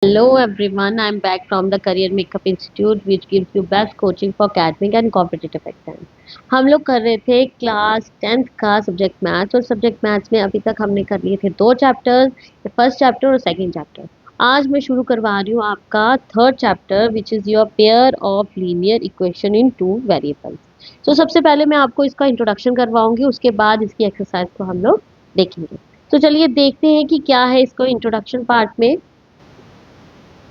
Hello everyone, I'm back from the Career Makeup Institute which gives you best coaching for academic and competitive exam. हम लोग कर रहे थे class 10th का subject maths और subject maths में अभी तक हमने कर लिए थे दो चैप्टर्स, फर्स्ट चैप्टर और सेकंड चैप्टर। आज मैं शुरू करवा रही हूँ आपका third chapter which is your pair of linear equation in two variables. तो सबसे पहले मैं आपको इसका इंट्रोडक्शन करवाऊंगी, उसके बाद इसकी एक्सरसाइज को हम लोग देखेंगे। तो चलिए देखते हैं कि क्या है इसको इंट्रोडक्शन पार्ट में।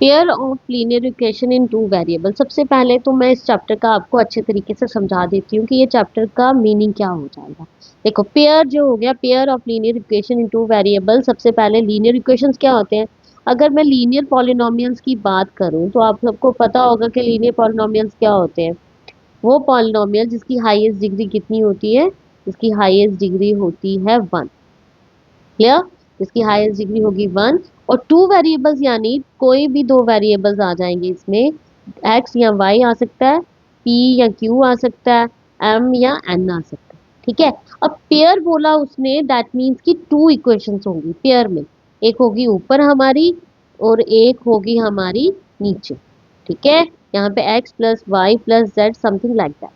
Pair of linear equation in two variable. सबसे पहले तो मैं इस चैप्टर का आपको अच्छे तरीके से समझा देती हूँ कि ये चैप्टर का मीनिंग क्या हो जाएगा। देखो, पेयर जो हो गया, pair of linear equation in two variable. सबसे पहले लीनियर इक्वेशंस क्या होते हैं। अगर मैं लीनियर पॉलिनोमियल्स की बात करूँ तो आप सबको पता होगा कि लीनियर पॉलिनोमियल्स क्या होते हैं। वो पॉलिनोमियल जिसकी हाईएस्ट डिग्री कितनी होती है, जिसकी हाईएस्ट डिग्री होती है 1। क्लियर। जिसकी हाईएस्ट डिग्री होगी 1 और टू वेरिएबल्स यानी कोई भी दो वेरिएबल्स आ जाएंगे इसमें। एक्स या वाई आ सकता है, पी या क्यू आ सकता है, एम या एन आ सकता है। ठीक है। अब पेयर बोला उसने, दैट मीन्स कि टू इक्वेशंस होंगी पेयर में। एक होगी ऊपर हमारी और एक होगी हमारी नीचे। ठीक है। यहाँ पे x plus y plus z something like that.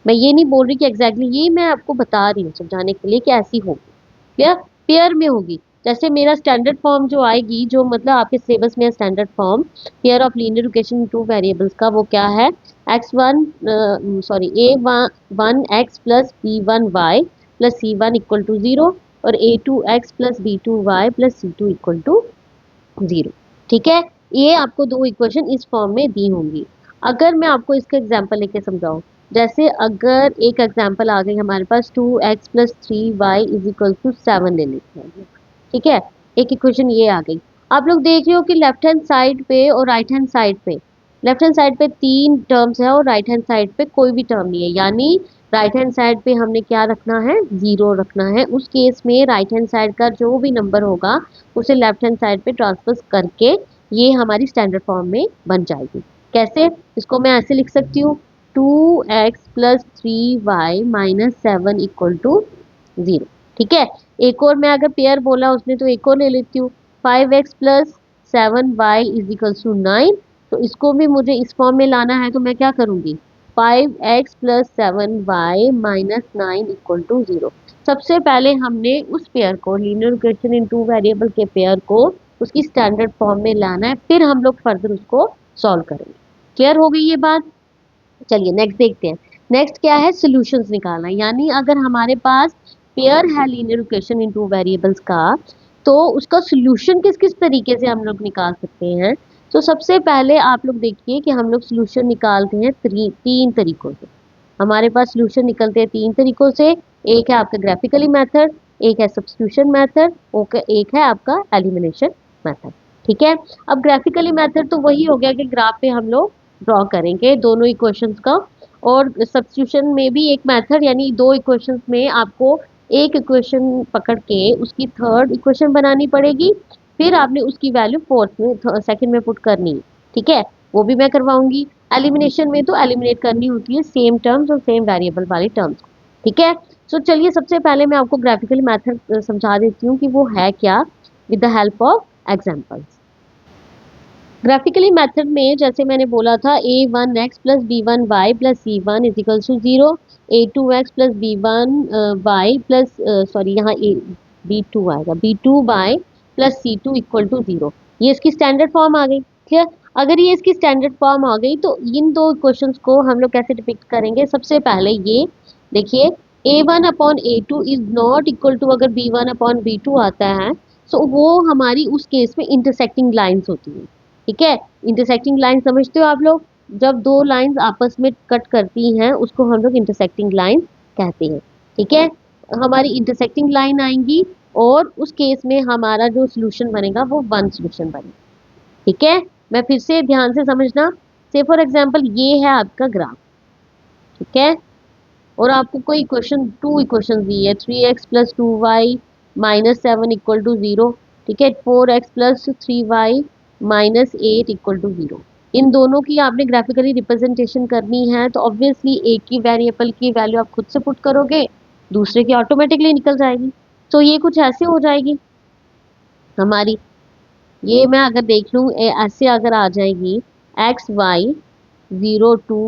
मैं ये नहीं बोल रही कि एग्जैक्टली ये मैं आपको बता रही हूँ समझाने के लिए कि ऐसी होगी। या पेयर में होगी। जैसे मेरा स्टैंडर्ड फॉर्म जो आएगी, जो मतलब आपके सिलेबस में standard form pair of linear equation two variables का, वो क्या है। A1 x plus B1 y plus C1 equal to 0 और A2 x plus B2 y plus C2 equal to 0। ठीक है। ये आपको दो इक्वेशन इस फॉर्म में दी होंगी। अगर मैं आपको इसका एग्जांपल लेके समझाऊं, जैसे अगर एक एग्जांपल आ गई हमारे पास 2x plus 3y is equal to 7 ले लेते हैं। ठीक है। एक इक्वेशन ये आ गई। आप लोग देख रहे हो कि लेफ्ट हैंड साइड पे और राइट हैंड साइड पे, लेफ्ट हैंड साइड पे तीन टर्म्स है और राइट हैंड साइड पे कोई भी टर्म नहीं है। यानी राइट हैंड साइड पे हमने क्या रखना है, 0 रखना है। उस केस में राइट हैंड साइड का जो भी नंबर होगा उसे लेफ्ट हैंड साइड पे ट्रांसफर करके ये हमारी स्टैंडर्ड फॉर्म में बन जाएगी। कैसे, इसको मैं ऐसे लिख सकती हूँ, 2x plus 3y minus 7 equal to 0। ठीक है। एक और मैं अगर पेयर बोला उसने तो एक और ले लेती हूँ, 5x plus 7y is equal to 9। तो इसको भी मुझे इस फॉर्म में लाना है तो मैं क्या करूँगी, 5x plus 7y minus 9 equal to 0। सबसे पहले हमने उस पेयर को, linear equation in two variable के पेयर को उसकी स्टैंडर्ड फॉर्म में लाना है, फिर हम लोग फर्दर उसको सॉल्व करेंगे। क्लियर हो गई ये बात। चलिए नेक्स्ट देखते हैं। नेक्स्ट क्या है, सॉल्यूशंस निकालना। यानी अगर हमारे पास पेयर है linear equation in to variables का, तो उसका सॉल्यूशन किस किस तरीके से हम लोग निकाल सकते हैं। तो सबसे पहले आप लोग देखिए कि हम लोग सॉल्यूशन निकालते हैं तीन तरीकों से। हमारे पास सॉल्यूशन निकलते हैं तीन तरीकों से। एक है आपका ग्राफिकली मेथड, एक है सब्स्टिट्यूशन मेथड, एक है आपका एलिमिनेशन मेथड। ठीक है। अब ग्राफिकली मेथड तो वही हो गया कि ग्राफ पे हम लोग ड्रॉ करेंगे दोनों इक्वेशंस का। और सब्स्टिट्यूशन में भी एक मेथड, यानी दो इक्वेशंस में आपको एक इक्वेशन पकड़ के उसकी थर्ड इक्वेशन बनानी पड़ेगी, फिर आपने उसकी वैल्यू फोर्थ में सेकंड में पुट करनी है। ठीक है। वो भी मैं करवाऊंगी। एलिमिनेशन में तो एलिमिनेट करनी होती है सेम टर्म्स और सेम वेरिएबल वाली टर्म्स। ठीक है। सो चलिए सबसे पहले मैं आपको ग्राफिकल मेथड समझा देती हूँ कि वो है क्या, with the help of examples. Graphically method में जैसे मैंने बोला था, a1x plus b1y plus c1 is equal to 0, a2x plus b1y plus sorry यहाँ b2 आएगा, b2y plus c2 equal to 0। ये इसकी स्टैंडर्ड फॉर्म आ गई। ठीक है। अगर ये इसकी स्टैंडर्ड फॉर्म आ गई तो इन दो क्वेश्चंस को हम लोग कैसे डिपिक्ट करेंगे। सबसे पहले ये देखिए, a1 upon a2 is not equal to, अगर b1 अपॉन b2 आता है तो वो हमारी उस केस में इंटरसेक्टिंग लाइंस होती है। ठीक है। इंटरसेक्टिंग लाइन समझते हो आप लोग, जब दो लाइंस आपस में कट करती हैं उसको हम लोग इंटरसेक्टिंग लाइन कहते हैं। ठीक है। हमारी इंटरसेक्टिंग लाइन आएंगी और उस केस में हमारा जो सोल्यूशन बनेगा वो वन सोल्यूशन बनेगा। ठीक है। मैं फिर से ध्यान से समझना। से फॉर एग्जाम्पल ये है आपका ग्राफ। ठीक है। और आपको कोई इक्वेशन, टू इक्वेशन दी है, 3x plus 2y minus 7 equal to 0। ठीक है। 4x plus 3y minus 8 equal to 0। इन दोनों की आपने ग्राफिकली रिप्रेजेंटेशन करनी है तो ऑब्वियसली एक की वेरिएबल की वैल्यू आप खुद से पुट करोगे, दूसरे की ऑटोमेटिकली निकल जाएगी। तो ये कुछ ऐसे हो जाएगी हमारी। ये मैं अगर देख लूँ ऐसे अगर आ जाएगी x y 0 2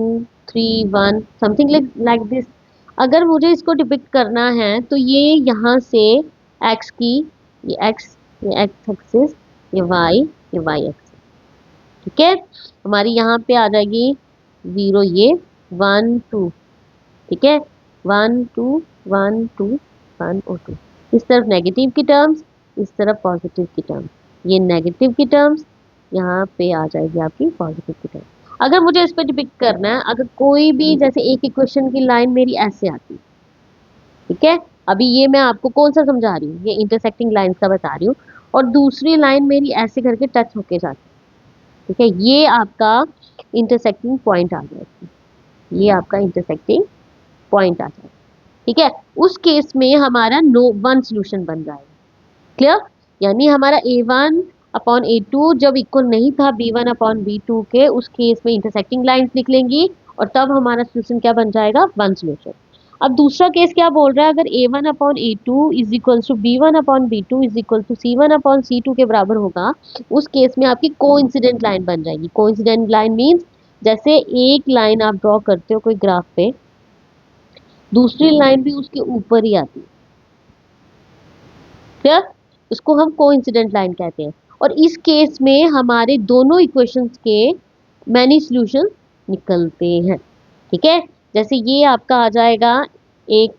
3 1 something like this. अगर मुझे इसको डिपिक्ट करना है तो ये यहाँ से एक्स की, ये एक्स एक्सिस, ये वाई एक्सिस, ठीक है। हमारी यहाँ पे आ जाएगी 0 ये 1 2, ठीक है, 1 2 1 2 1 और 2। इस तरफ नेगेटिव की टर्म्स, इस तरफ पॉजिटिव की टर्म्स, ये नेगेटिव की टर्म्स, यहाँ पे आ जाएगी आपकी पॉजिटिव की टर्म। अगर मुझे इस पे डिपिक्ट करना है, अगर कोई भी जैसे एक इक्वेशन की लाइन मेरी ऐसे आती है, ठीक है, अभी ये मैं आपको कौन सा समझा रही हूँ, ये इंटरसेक्टिंग लाइंस का बता रही हूँ, और दूसरी लाइन मेरी ऐसे करके टच होके जाती है, ठीक है, ये आपका इंटरसेक्टिंग पॉइंट आ जाएगा, ये आपका इंटरसेक्टिंग पॉइंट आ जाएगा, ठीक है। उस केस में हमारा नो वन सोल्यूशन बन जाएगा। क्लियर? यानी हमारा a1/a2 जब इक्वल नहीं था b1/b2 के, उस केस में इंटरसेक्टिंग लाइंस निकलेंगी और तब हमारा सोल्यूशन क्या बन जाएगा, वन सोल्यूशन। अब दूसरा केस क्या बोल रहा है, अगर a1/a2 is equal to b1/b2 is equal to c1/c2 के बराबर होगा, उस केस में आपकी कोइंसिडेंट लाइन बन जाएगी। कोइंसिडेंट लाइन मीन्स जैसे एक लाइन आप ड्रॉ करते हो कोई ग्राफ पे, दूसरी लाइन भी उसके ऊपर ही आती है। क्लियर? इसको हम कोइंसिडेंट लाइन कहते हैं। और इस केस में हमारे दोनों इक्वेशंस के मैनी सॉल्यूशन निकलते हैं, ठीक है। जैसे ये आपका आ जाएगा एक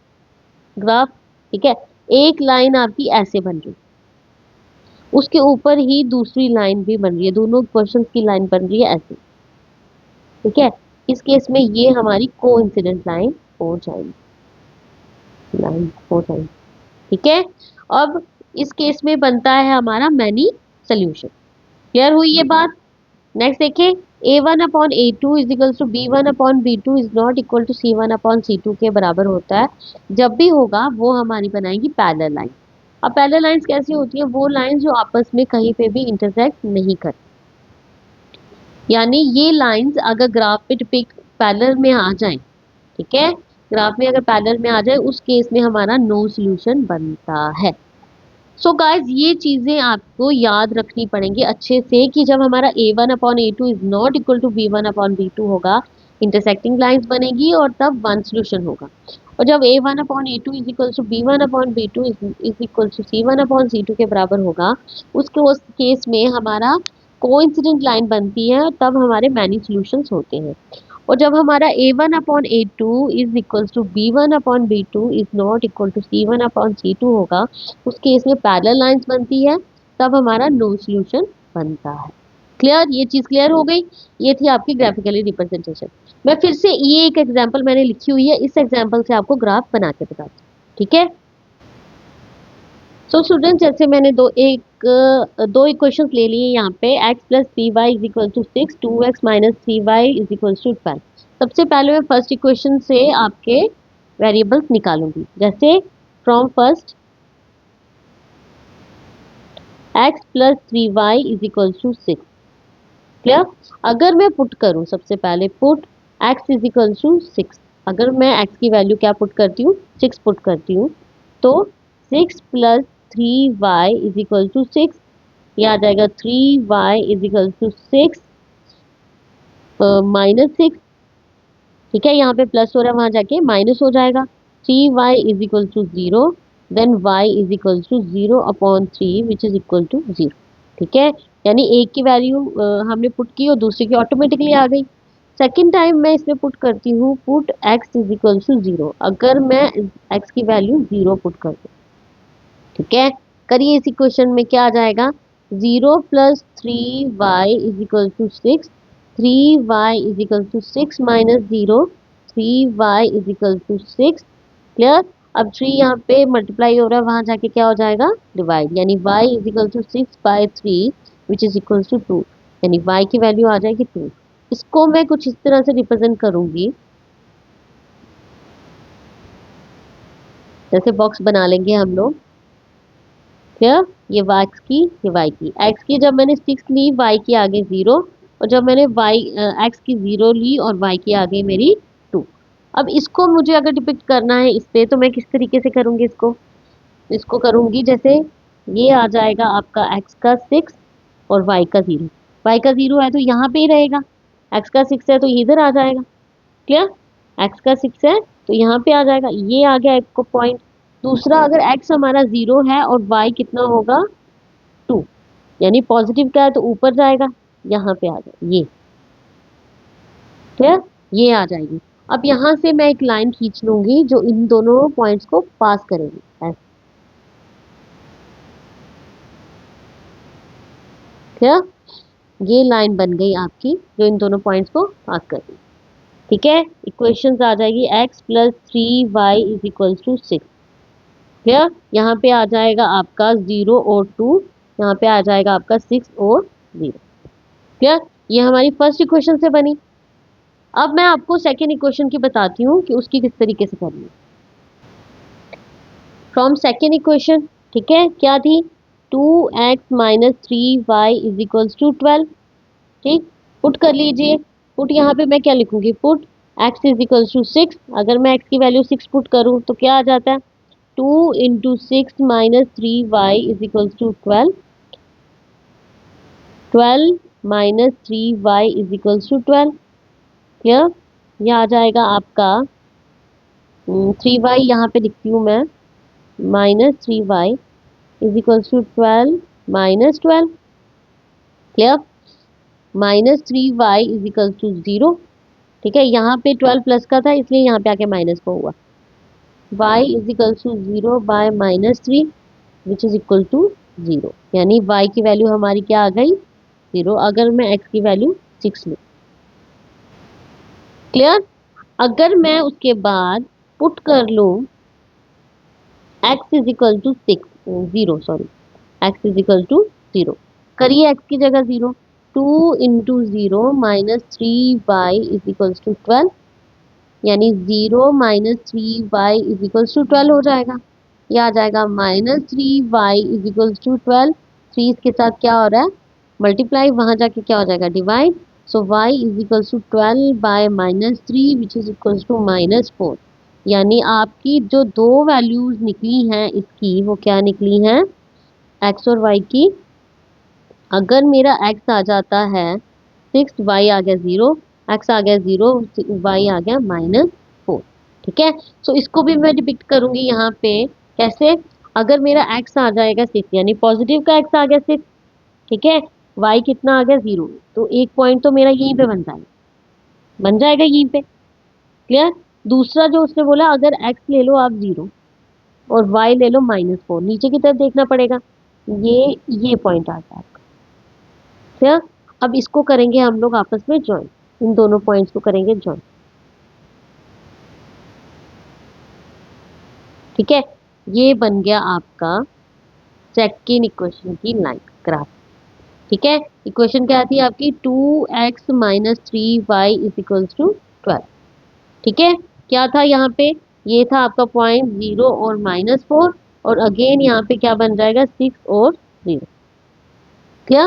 ग्राफ, ठीक है, एक लाइन आपकी ऐसे बन रही, उसके ऊपर ही दूसरी लाइन भी बन रही है, दोनों इक्वेशंस की लाइन बन रही है ऐसे, ठीक है। इस केस में ये हमारी कोइंसिडेंट लाइन हो जाएगी, ठीक है। अब इस केस में बनता है हमारा मैनी सोल्यूशन। क्लियर हुई ये बात? नेक्स्ट देखिए, a1/a2 is equal to b1/b2 is not equal to c1/c2 के बराबर होता है। जब भी होगा वो हमारी बनाएगी पैरेलल लाइन। अब पैरेलल लाइंस कैसी होती है, वो लाइन जो आपस में कहीं पे भी इंटरसेक्ट नहीं करती, यानी ये लाइंस अगर ग्राफ पे डिपिक्ट पैरेलल में आ जाएं, ठीक है, ग्राफ में अगर पैरेलल में आ जाए, उस केस में हमारा नो सॉल्यूशन बनता है। सो गाइज ये चीजें आपको याद रखनी पड़ेंगी अच्छे से कि जब हमारा a1/a2 is not equal to b1/b2 होगा, इंटरसेक्टिंग लाइंस बनेगी और तब वन सॉल्यूशन होगा। और जब a1/a2 is equal to b1/b2 is equal to c1/c2 के बराबर होगा, उसके उस केस में हमारा कोइंसिडेंट लाइन बनती है, तब हमारे मैनी सॉल्यूशंस होते हैं। और जब हमारा a1/a2 is equal to b1/b2 is not equal to c1/c2 होगा, उस केस में पैरेलल लाइंस बनती है, तब हमारा नो सॉल्यूशन बनता है। क्लियर? ये चीज क्लियर हो गई? ये थी आपकी ग्राफिकली रिप्रेजेंटेशन। मैं फिर से ये एक एग्जांपल मैंने लिखी हुई है, इस एग्जांपल से आपको ग्राफ बना के बताती हूँ, ठीक है। सो स्टूडेंट, जैसे मैंने दो इक्वेशंस ले लिए यहाँ पे, x plus p y is equal to 6, 2x minus 3y is equal to 12। सबसे पहले मैं फर्स्ट इक्वेशन से आपके वेरिएबल्स निकालूंगी, जैसे from first x plus 3y is equal to 6। Clear? अगर मैं पुट करूं, सबसे पहले put x is equal to 6, अगर मैं x की वैल्यू क्या पुट करती हूँ, 6 पुट करती हूँ, तो 6 plus 3y is equal to 6, ये आ जाएगा 3y is equal to 6 minus 6, ठीक है, यहाँ पे प्लस हो रहा है, वहां जाके माइनस हो जाएगा। 3y is equal to 0, then y is equal to 0/3 which is equal to 0, ठीक है। यानी एक की वैल्यू हमने पुट की और दूसरी की ऑटोमेटिकली आ गई। सेकेंड टाइम मैं इसमें पुट करती हूँ, put x is equal to 0, अगर मैं x की वैल्यू 0 पुट कर दूँ, ठीक है, करिए इस इक्वेशन में क्या आ जाएगा, 0 plus 3y is equal to 6, 3y is equal to 6 minus 0, 3y is equal to 6। Clear? अब 3 यहाँ पे मल्टीप्लाई हो रहा है, वहां जाके क्या हो जाएगा, डिवाइड, यानी y is equal to 6/3 which is equal to 2, यानी y की वैल्यू आ जाएगी 2। इसको मैं कुछ इस तरह से रिप्रेजेंट करूंगी, जैसे बॉक्स बना लेंगे हम लोग। क्लियर? ये x की, ये y की, x की जब मैंने 6 ली, y की आगे 0, और जब मैंने x की 0 ली और y की आगे मेरी 2। अब इसको मुझे अगर डिपिक्ट करना है इस पे, तो मैं किस तरीके से करूंगी इसको, इसको करूंगी जैसे ये आ जाएगा आपका x का 6 और y का 0। y का 0 है तो यहाँ पे ही रहेगा, x का 6 है तो इधर आ जाएगा। क्लियर? x का 6 है तो यहाँ पे आ जाएगा, ये आ गया आपको पॉइंट। दूसरा, अगर x हमारा 0 है और y कितना होगा 2, यानी पॉजिटिव का है तो ऊपर जाएगा, यहाँ पे आ जाएगा ये। क्लियर? ये आ जाएगी। अब यहाँ से मैं एक लाइन खींच लूंगी जो इन दोनों पॉइंट्स को पास करेगी ऐसे। क्लियर? ये लाइन बन गई आपकी जो इन दोनों पॉइंट्स को पास करेगी। ठीक है, इक्वेशंस आ जाएगी x plus 3y is equal to 6। Clear? यहाँ पे आ जाएगा आपका 0 और 2, यहाँ पे आ जाएगा आपका 6 और 0। क्लियर? ये हमारी फर्स्ट इक्वेशन से बनी। अब मैं आपको सेकेंड इक्वेशन की बताती हूँ कि उसकी किस तरीके से करनी है। फ्रॉम सेकेंड इक्वेशन, ठीक है, क्या थी? 2x minus 3y is equals to 12। ठीक, पुट कर लीजिए। पुट यहाँ पे मैं क्या लिखूंगी? Put x is equals to 6। अगर मैं x की वैल्यू 6 पुट करूँ तो क्या आ जाता है? 2 into 6 minus 3y is equals to 12। 12 minus 3y is equals to 12। Clear? यह आ जाएगा आपका 3y, यहाँ पे लिखती हूँ मैं, minus 3y is equals to 12 minus 12। Clear? Minus 3y is equals to 0। ठीक है, यहाँ पे 12 प्लस का था इसलिए यहाँ पे आके माइनस का हुआ। y is equals to 0 by minus 3 which is equal to 0, यानी y की वैल्यू हमारी क्या आ गई? 0। अगर मैं x की वैल्यू 6 लूँ। क्लियर? अगर मैं उसके बाद पुट कर लूँ x is equal to 6 0, sorry, x is equal to 0, करिए x की जगह 0। 2 into 0 minus 3y is equals to 12, यानी 0 minus 3y is equals to 12 हो जाएगा। ये आ जाएगा minus 3y is equals to 12। 3 इसके साथ क्या हो रहा है? मल्टीप्लाई, वहां जाके क्या हो जाएगा? Divide. So y is equals to 12 by minus 3 which is equals to minus 4। यानी आपकी जो दो वैल्यूज निकली हैं इसकी, वो क्या निकली हैं? x और y की। अगर मेरा x आ जाता है 6, y आ गया 0, x आ गया 0, y आ गया माइनस 4। ठीक है, सो इसको भी मैं डिपिक्ट करूंगी यहाँ पे कैसे? अगर मेरा x आ जाएगा 6, यानी पॉजिटिव का x आ गया 6, ठीक है, y कितना आ गया 0, तो एक पॉइंट तो मेरा यहीं पे बन जाएगा यहीं पे। क्लियर? दूसरा जो उसने बोला, अगर x ले लो आप 0 और y ले लो माइनस 4, नीचे की तरफ देखना पड़ेगा, ये पॉइंट आ गया आपका। क्लियर? अब इसको करेंगे हम लोग आपस में ज्वाइन, इन दोनों पॉइंट्स को करेंगे ज्वाइन। ठीक है, ये बन गया आपका सेकेंड इक्वेशन की लाइन ग्राफ। ठीक है, इक्वेशन क्या थी आपकी? 2x minus 3y is equals to 12। ठीक है, क्या था यहाँ पे? ये था आपका पॉइंट 0 और माइनस 4, और अगेन यहाँ पे क्या बन जाएगा? 6 और 0। क्या?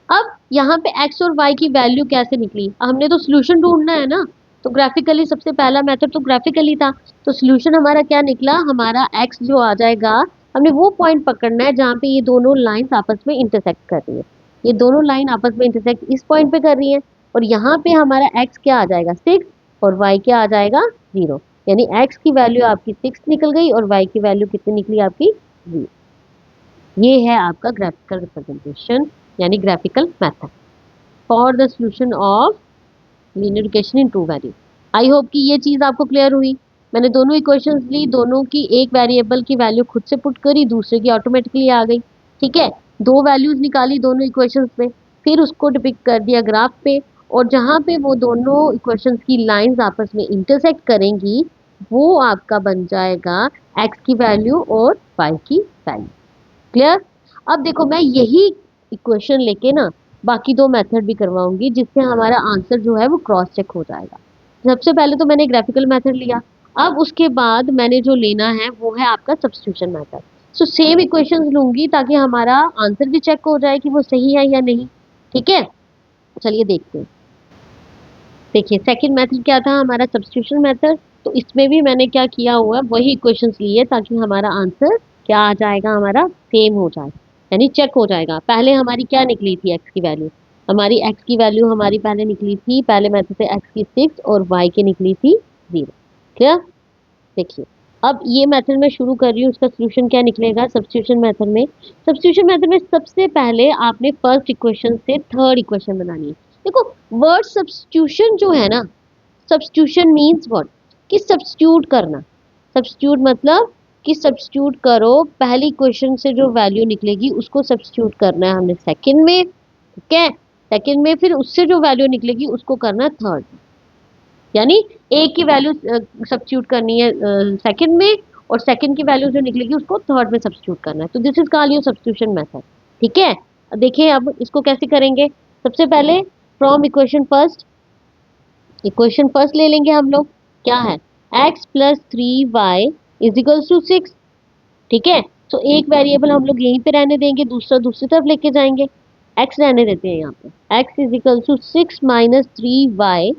अब यहाँ पे x और y की वैल्यू कैसे निकली? हमने तो सोल्यूशन ढूंढना है ना, तो ग्राफिकली सबसे पहला मेथड तो ग्राफिकली था। तो सोल्यूशन हमारा क्या निकला? हमारा x जो आ जाएगा, हमने वो पॉइंट पकड़ना है जहाँ पे ये दोनों लाइंस आपस में इंटरसेक्ट कर रही है। ये दोनों लाइन आपस में इंटरसेक्ट इस पॉइंट पे कर रही है, और यहाँ पे हमारा x क्या आ जाएगा? 6, और y क्या आ जाएगा? 0। यानी x की वैल्यू आपकी 6 निकल गई और y की वैल्यू कितनी निकली आपकी? 0। ये है आपका ग्राफिकल रिप्रेजेंटेशन, यानी graphical method for the solution of linear equation in two value. I hope कि ये चीज आपको क्लियर हुई। मैंने दोनों इक्वेशंस ली, दोनों की एक वेरिएबल की वैल्यू खुद से पुट करी, दूसरे की ऑटोमेटिकली आ गई। ठीक है, दो वैल्यूज निकाली दोनों इक्वेशंस में, फिर उसको डिपिक्ट कर दिया ग्राफ पे, और जहां पे वो दोनों इक्वेशंस की लाइंस आपस में इंटरसेक्ट करेंगी, वो आपका बन जाएगा एक्स की वैल्यू और वाई की वैल्यू। क्लियर? अब देखो, मैं यही इक्वेशन लेके ना बाकी दो मेथड भी करवाऊंगी, जिससे हमारा आंसर जो है वो क्रॉस चेक हो जाएगा। सबसे पहले तो मैंने ग्राफिकल मेथड लिया, अब उसके बाद मैंने जो लेना है वो है आपका substitution method. So same equations लूंगी ताकि हमारा आंसर भी चेक हो जाए कि वो सही है या नहीं। ठीक है, चलिए देखते हैं। देखिए, सेकंड मेथड क्या था? हमारा सब्स्टिट्यूशन मेथड। तो इसमें भी मैंने क्या किया हुआ है, वही इक्वेशंस लिए ताकि हमारा आंसर क्या आ जाएगा? हमारा सेम हो जाए। यानी चेक हो जाएगा। पहले हमारी क्या निकली थी एक्स की वैल्यू, हमारी एक्स की वैल्यू हमारी पहले निकली थी, पहले मेथड से एक्स की 6 और वाई की निकली थी 0। क्लियर? देखिए अब ये मेथड में शुरू कर रही हूँ, उसका सोल्यूशन क्या निकलेगा सब्स्टिट्यूशन मेथड में। सब्स्टिट्यूशन मेथड में सबसे पहले आपने फर्स्ट इक्वेशन से थर्ड इक्वेशन बनानी है। देखो वर्ड सब्स्टिट्यूशन जो है ना, सब्स्टिट्यूशन मीन्स व्हाट, कि सब्स्टिट्यूट करना। सब्स्टिट्यूट मतलब कि सब्स्टिट्यूट करो, पहली क्वेश्चन से जो वैल्यू निकलेगी उसको सब्स्टिट्यूट करना है हमने सेकंड में, ठीक है। सेकंड में फिर उससे जो वैल्यू निकलेगी उसको करना है थर्ड, यानी ए की वैल्यू सब्स्टिट्यूट करनी है सेकंड में, और सेकंड की वैल्यू जो निकलेगी उसको थर्ड में सब्स्टिट्यूट करना है। तो this is called your substitution method, ठीक है। देखिए अब इसको कैसे करेंगे। सबसे पहले from equation first, equation first ले लेंगे हम लोग, क्या है x plus 3y is equals to 6, ठीक है। तो एक वेरिएबल हम लोग यहीं पे रहने देंगे, दूसरा दूसरी तरफ लेके जाएंगे। x रहने देते हैं यहाँ पे, x is equal to 6 minus 3y,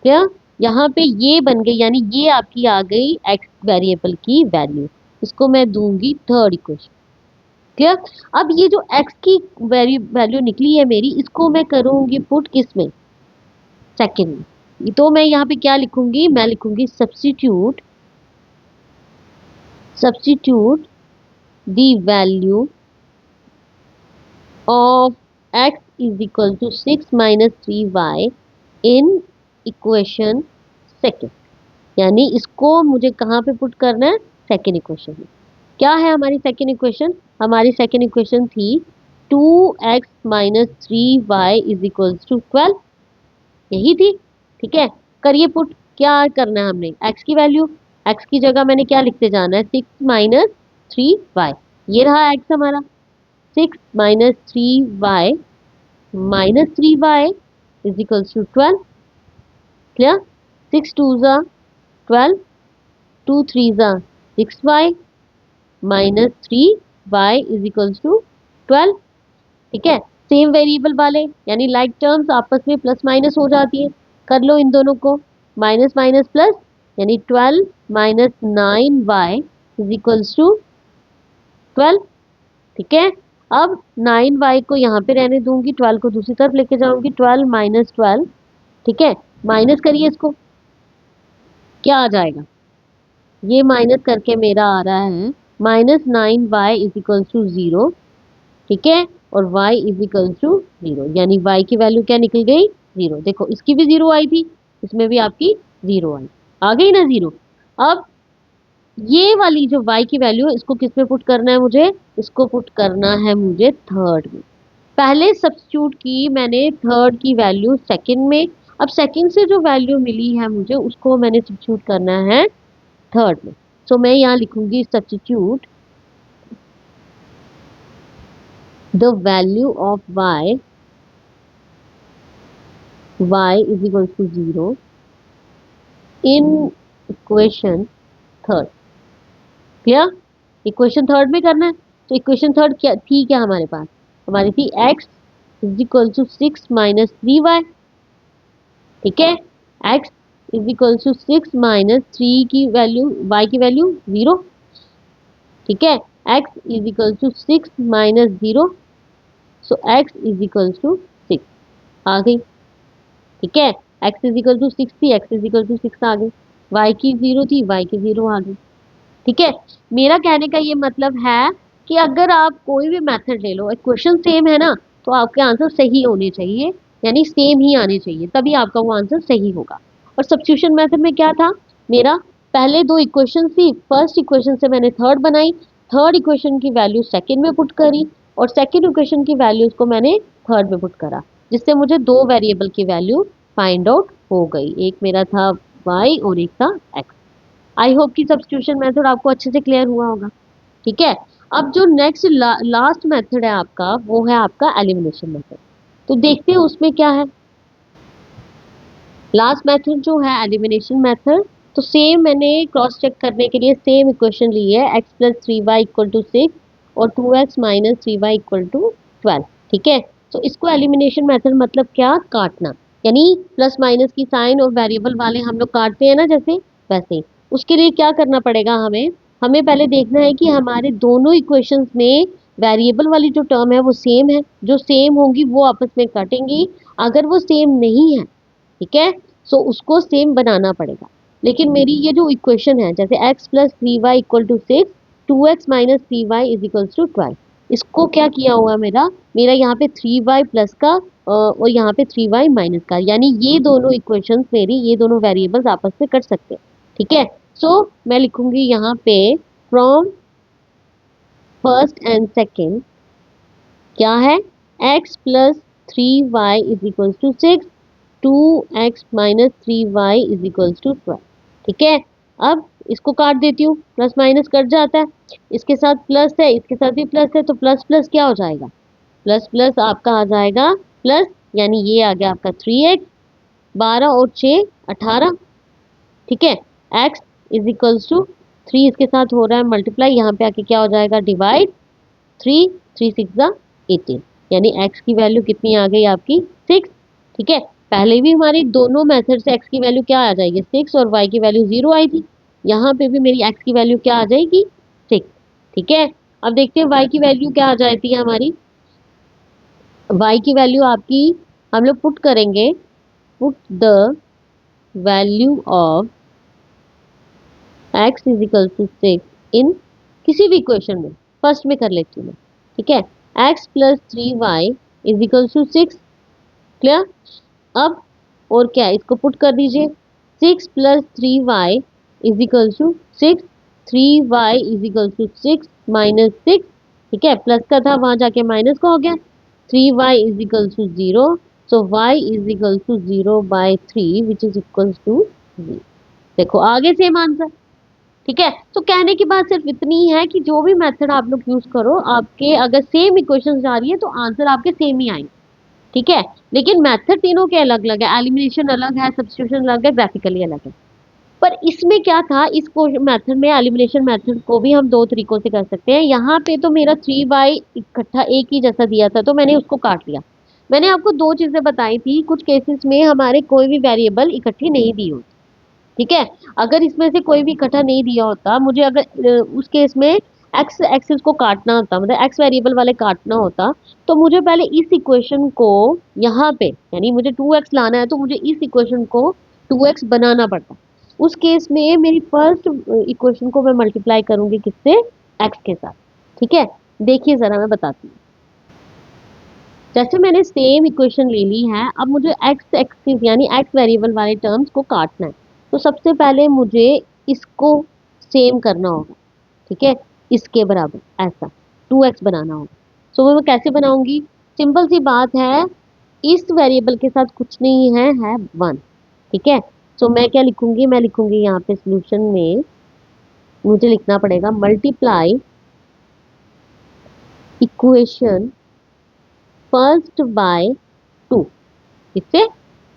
क्या यहाँ पे ये बन गई, यानी ये आपकी आ गई x वेरिएबल की वैल्यू, इसको मैं दूंगी थर्ड इक्वेशन। क्लियर? अब ये जो x की वैल्यू निकली है मेरी, इसको मैं करूंगी पुट किस में, सेकंड में। तो मैं यहाँ पे क्या लिखूंगी, मैं लिखूंगी substitute, substitute the value of x is equal to 6 minus 3y in equation second. यानी इसको मुझे कहाँ पे पुट करना है, सेकंड इक्वेशन में। क्या है हमारी सेकंड इक्वेशन, हमारी सेकंड इक्वेशन थी 2x minus 3y is equal to 12, यही थी, ठीक है। करिए पुट, क्या करना है हमने, x की वैल्यू, x की जगह मैंने क्या लिखते जाना है, 6 माइनस 3y, ये रहा x हमारा, 6 minus 3y minus 3y is equal to 12। Clear? 6 two ज़ा 12, 2 3 ज़ा 6y minus 3y is equal to 12, ठीक है। सेम वेरिएबल वाले यानी लाइक टर्म्स आपस में प्लस माइनस हो जाती है, कर लो इन दोनों को, माइनस माइनस प्लस, यानी 12 minus 9y is equals to 12, ठीक है। अब 9y को यहाँ पे रहने दूंगी, 12 को दूसरी तरफ लेके जाऊंगी, 12 माइनस 12, ठीक है। माइनस करिए इसको, क्या आ जाएगा, ये माइनस करके मेरा आ रहा है minus 9y is equals to 0, ठीक है। और y इज इक्वल टू 0, यानी y की वैल्यू क्या निकल गई, 0। देखो इसकी भी 0 आई थी, इसमें भी आपकी 0 आई, आ गई ना 0। अब ये वाली जो y की वैल्यू है इसको किस में पुट करना है मुझे, इसको पुट करना है मुझे थर्ड में। पहले सब्स्टिट्यूट की मैंने थर्ड की वैल्यू सेकंड में, अब सेकंड से जो वैल्यू मिली है मुझे उसको मैंने सब्स्टिट्यूट करना है थर्ड में। सो मैं यहाँ लिखूंगी substitute the value of y is equal to 0 in equation third. Clear? Equation third में करना है, तो इक्वेशन थर्ड क्या थी, क्या हमारे पास, हमारी थी x is equal to 6 minus 3y, ठीक है। x is equal to 6 minus 3 की वैल्यू, y की वैल्यू 0, ठीक है। x is equal to 6 minus 0, so x is equal to 6 आ गई, ठीक है। x इज इक्वल टू 6 थी, x इज इक्वल टू 6 आ गई, y की 0 थी, y की 0 आ गई, ठीक है। मेरा कहने का ये मतलब है कि अगर आप कोई भी मेथड ले लो, क्वेश्चन सेम है ना, तो आपके आंसर सही होने चाहिए, यानी सेम ही आने चाहिए, तभी आपका वो आंसर सही होगा। और सब्स्टिट्यूशन मेथड में क्या था मेरा, पहले दो इक्वेशन थी, फर्स्ट इक्वेशन से मैंने थर्ड बनाई, थर्ड इक्वेशन की वैल्यू सेकंड में पुट करी, और सेकंड इक्वेशन की वैल्यूज को मैंने थर्ड में पुट करा, जिससे मुझे दो वेरिएबल की वैल्यू फाइंड आउट हो गई, एक मेरा था y और एक था x। आई होप कि सब्स्टिट्यूशन मेथड आपको अच्छे से क्लियर हुआ होगा, ठीक है। अब जो नेक्स्ट लास्ट मेथड है आपका, वो है आपका एलिमिनेशन मेथड। तो देखते हैं उसमें क्या है। लास्ट मेथड जो है एलिमिनेशन मेथड, तो सेम मैंने क्रॉस चेक करने के लिए सेम इक्वेशन ली है, x plus 3y equal to 6 और 2x minus 3y equal to 12, ठीक है। तो इसको एलिमिनेशन मेथड मतलब क्या, काटना, यानी प्लस माइनस की साइन और वेरिएबल वाले हम लोग काटते हैं ना जैसे, वैसे। उसके लिए क्या करना पड़ेगा हमें, हमें पहले देखना है कि हमारे दोनों इक्वेशंस में वेरिएबल वाली जो टर्म है वो सेम है, जो सेम होंगी वो आपस में कटेंगी, अगर वो सेम नहीं है, ठीक है, सो उसको सेम बनाना पड़ेगा। लेकिन मेरी ये जो इक्वेशन है, जैसे x plus three y equal to six, two x minus three y is equal to 12, इसको क्या किया हुआ मेरा मेरा यहाँ पे थ्री वाई प्लस का और यहाँ पे थ्री वाई माइनस का, यानी ये दोनों इक्वेशंस मेरी, ये दोनों वेरिएबल्स आपस में कट सकते हैं, ठीक है। सो मैं लिखूंगी यहाँ पे फ्रॉम फर्स्ट एंड सेकेंड क्या है, x plus three y is equal to six, two x minus three y is equal to 12, ठीक है। अब इसको काट देती हूँ, प्लस माइनस कट जाता है, इसके साथ प्लस है, इसके साथ भी प्लस है, तो प्लस प्लस क्या हो जाएगा, प्लस प्लस आपका आ जाएगा प्लस, यानी ये आ गया आपका थ्री एक्स, 12 और 6 18, ठीक है। x is equals to three, इसके साथ हो रहा है मल्टीप्लाई, यहाँ पे आके क्या हो जाएगा डिवाइड, थ्री, थ्री सिक्स जा 18, यानी x की वैल्यू कितनी आ गई आपकी 6, ठीक है। पहले भी हमारी दोनों मेथड से x की वैल्यू क्या आ जाएगी 6 और y की वैल्यू 0 आई थी, यहाँ पे भी मेरी x की वैल्यू क्या आ जाएगी 6, ठीक है। अब देखते हैं y की वैल्यू क्या आ जाती है हमारी, y की वैल्यू आपकी हम लोग पुट करेंगे, put the value of x is equal to 6 in किसी भी इक्वेशन में, फर्स्ट में कर लेती हूँ मैं, ठीक है। x plus three y is equal to 6, clear. अब और क्या है, इसको पुट कर दीजिए, 6 plus three y is equal to 6, three y is equal to 6 minus 6, ठीक है, प्लस का था वहां जाके माइनस का हो गया, three y is equal to 0, so y is equal to 0 by three which is equal to 0, देखो आगे सेम आंसर, ठीक है। तो कहने की बात सिर्फ इतनी है कि जो भी मेथड आप लोग यूज करो, आपके अगर सेम इक्वेशन जा रही है तो आंसर आपके सेम ही आएंगे, ठीक है। लेकिन मेथड तीनों के अलग अलग है, एलिमिनेशन अलग है, सब्स्टिट्यूशन अलग है, ग्राफिकली अलग है। पर इसमें क्या था, इस मेथड में एलिमिनेशन मेथड को भी हम दो तरीकों से कर सकते हैं। यहाँ पे तो मेरा थ्री बाई इकट्ठा एक ही जैसा दिया था तो मैंने उसको काट लिया। मैंने आपको दो चीजें बताई थी, कुछ केसेस में हमारे कोई भी वेरिएबल इकट्ठी नहीं दी होती, ठीक है। अगर इसमें से कोई भी इकट्ठा नहीं दिया होता, मुझे अगर उस केस में एक्स एक्सिस को काटना होता, मतलब एक्स वेरिएबल वाले काटना होता, तो मुझे पहले इस इक्वेशन को यहाँ पे, यानी मुझे टू एक्स लाना है तो मुझे इस इक्वेशन को टू एक्स बनाना पड़ता। उस केस में मेरी फर्स्ट इक्वेशन को मैं मल्टीप्लाई करूंगी किससे, एक्स के साथ, ठीक है। देखिए जरा मैं बताती हूँ, जैसे मैंने सेम इक्वेशन ले ली है, अब मुझे एक्स एक्सिस यानी एक्स वेरिएबल वाले टर्म्स को काटना है, तो सबसे पहले मुझे इसको सेम करना होगा, ठीक है, इसके बराबर ऐसा टू एक्स बनाना होगा। सो मैं कैसे बनाऊंगी, सिंपल सी बात है, इस वेरिएबल के साथ कुछ नहीं है वन, ठीक है। सो मैं क्या लिखूंगी, मैं लिखूंगी यहाँ पे सोल्यूशन में मुझे लिखना पड़ेगा multiply equation first by two, इससे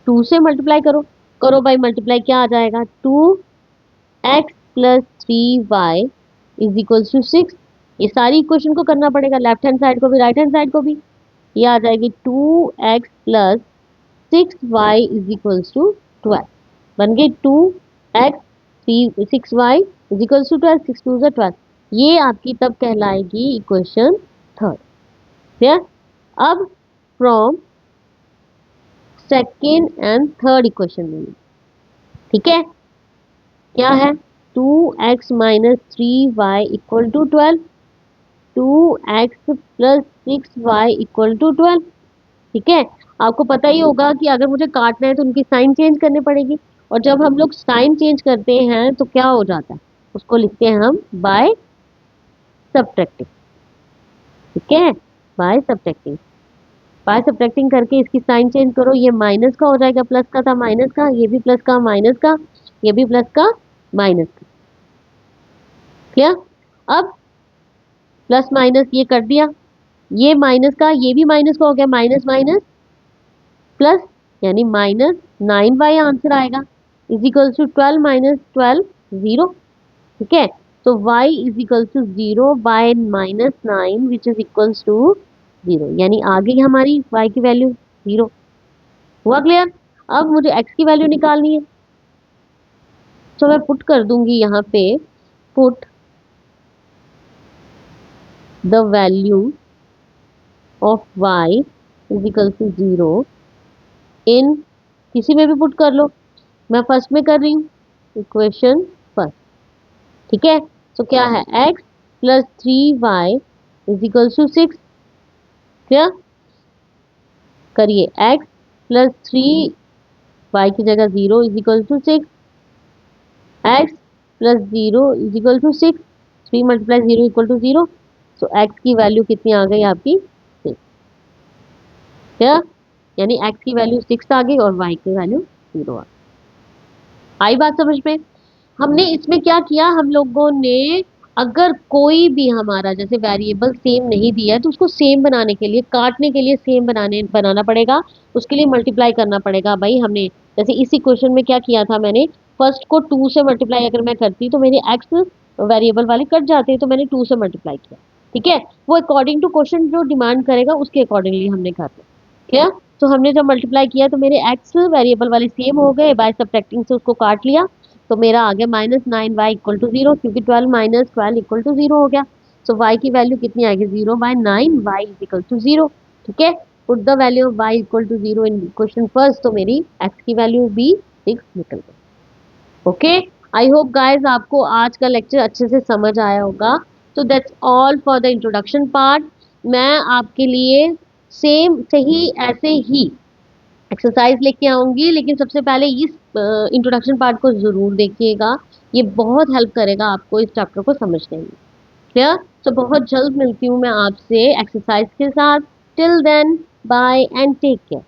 टू से मल्टीप्लाई करो, करो बाई मल्टीप्लाई क्या आ जाएगा, two x plus three y is equal to six, ये सारी इक्वेशन को करना पड़ेगा, लेफ्ट हैंड साइड को भी राइट हैंड साइड को भी, ये आ जाएगी two x plus six y is equal to 12, बन गई two x three six y is equal to 12, six two 12, ये आपकी तब कहलाएगी इक्वेशन थर्ड, क्लियर। अब from second and third equation में, ठीक है, क्या है, two x minus three y equal to 12, two x plus six y equal to 12, ठीक है। आपको पता ही होगा कि अगर मुझे काटना है तो उनकी साइन चेंज करनी पड़ेगी, और जब हम लोग साइन चेंज करते हैं तो क्या हो जाता है, उसको लिखते हैं हम बाय सब्ट्रैक्टिंग, ठीक है, बाय सब्ट्रैक्टिंग, बाय सब्ट्रैक्टिंग करके इसकी साइन चेंज करो, ये माइनस का हो जाएगा, प्लस का था माइनस का, ये भी प्लस का माइनस का, ये भी प्लस का माइनस का, क्लियर। अब प्लस माइनस ये कर दिया, ये माइनस का ये भी माइनस का हो गया, माइनस माइनस प्लस, यानी माइनस नाइन वाई आंसर आएगा, is equal to 12 minus 12 zero, ठीक है। तो y is equal to zero by minus nine which is equal to zero, यानी आ गई हमारी y की वैल्यू जीरो, हुआ क्लियर। अब मुझे x की वैल्यू निकालनी है, तो मैं पुट कर दूंगी यहाँ पे, put the value of y is equal to 0 in, किसी में भी पुट कर लो, मैं फर्स्ट में कर रही हूँ, इक्वेशन फर्स्ट। ठीक है, तो क्या है, x plus 3y is equal to 6। क्या करिए, x प्लस 3y की जगह 0 is equal to 6, x plus 0 is equal to 6, 3 multiply 0 equal to 0। तो x की वैल्यू कितनी आ गई आपकी, 6। क्या, यानी x की वैल्यू 6 आ गई और y की वैल्यू 0 आ गई। आई बात समझ में? हमने इसमें क्या किया, हम लोगों ने अगर कोई भी हमारा जैसे वेरिएबल सेम नहीं दिया है तो उसको सेम बनाने के लिए, काटने के लिए सेम बनाना पड़ेगा, उसके लिए मल्टीप्लाई करना पड़ेगा। भाई हमने जैसे इस इक्वेशन में क्या किया था, मैंने फर्स्ट को 2 से मल्टीप्लाई अगर मैं करती तो मेरे एक्स वेरिएबल वाले कट जाते, तो मैंने 2 से मल्टीप्लाई किया। ठीक है, वो अकॉर्डिंग टू क्वेश्चन जो डिमांड करेगा उसके अकॉर्डिंगली हमने करना। क्या, तो हमने जब मल्टीप्लाई किया तो मेरे एक्स वेरिएबल वाले सेम हो गए, बाय सब्ट्रैक्टिंग से उसको काट लिया, तो मेरा आ गया -9y इक्वल टू 0, क्योंकि 12 माइनस 12 इक्वल टू 0 हो गया। सो y की वैल्यू कितनी आएगी, 0/9, y इज इक्वल टू 0। ठीक है, put the value of y equal to 0 in question first, तो मेरी x की वैल्यू भी 6 निकल गई। ओके, आई होप गाइज आपको आज का लेक्चर अच्छे से समझ आया होगा। तो that's all for the introduction part. मैं आपके लिए सेम सही ऐसे ही एक्सरसाइज लेके आऊंगी, लेकिन सबसे पहले इस इंट्रोडक्शन पार्ट को जरूर देखिएगा, ये बहुत हेल्प करेगा आपको इस चैप्टर को समझने में। क्लियर? तो बहुत जल्द मिलती हूँ मैं आपसे एक्सरसाइज के साथ। Till then, bye and take care.